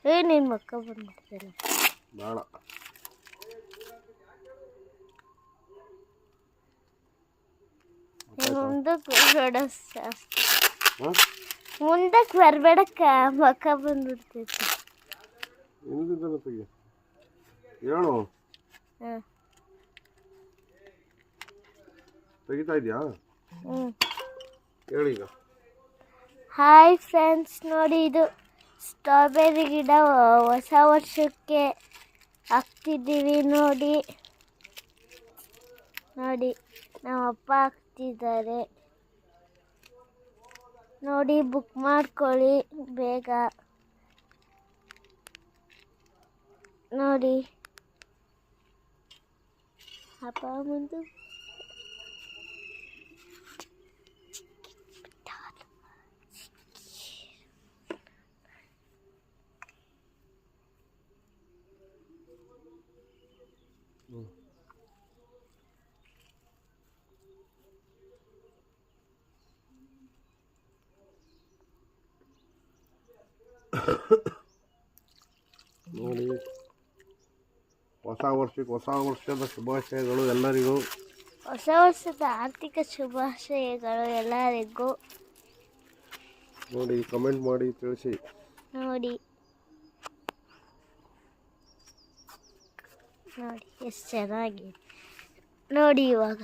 ನಿನ್ನ ಮಕ್ಕ ಬಂದ್ಬಿಡ್ತಲ್ಲ ಬೇಡ ಮುಂದಕ್ಕೆ ಬರಬೇಡ ಮುಂದಕ್ಕೆ ಬರಬೇಡಕ್ಕ ಮಕ್ಕ ಬಂದ್ಬಿಡ್ತೈತಿ ಹೇಳು ತೆಗಿತಾ ಇದೆಯಾ ಹೇಳಿ ಈಗ ಹಾಯ್ ಫ್ರೆಂಡ್ಸ್, ನೋಡಿ ಇದು ಸ್ಟ್ರಾಬೆರಿ ಗಿಡ ಹೊಸ ವರ್ಷಕ್ಕೆ ಹಾಕ್ತಿದ್ದೀವಿ. ನೋಡಿ ನೋಡಿ ನಮ್ಮ ಅಪ್ಪ ಹಾಕ್ತಿದ್ದಾರೆ. ನೋಡಿ ಬುಕ್ ಮಾಡ್ಕೊಳ್ಳಿ ಬೇಗ. ನೋಡಿ ಅಪ್ಪ ಮುಂದೆ ನೋಡಿ ಹೊಸ ವರ್ಷದ ಶುಭಾಶಯಗಳು ಎಲ್ಲರಿಗೂ. ಹೊಸ ವರ್ಷದ ಆರ್ಥಿಕ ಶುಭಾಶಯಗಳು ಎಲ್ಲರಿಗೂ. ನೋಡಿ ಕಮೆಂಟ್ ಮಾಡಿ ತಿಳಿಸಿ. ನೋಡಿ ನೋಡಿ ಎಷ್ಟು ಚೆನ್ನಾಗಿದೆ ನೋಡಿ ಇವಾಗ.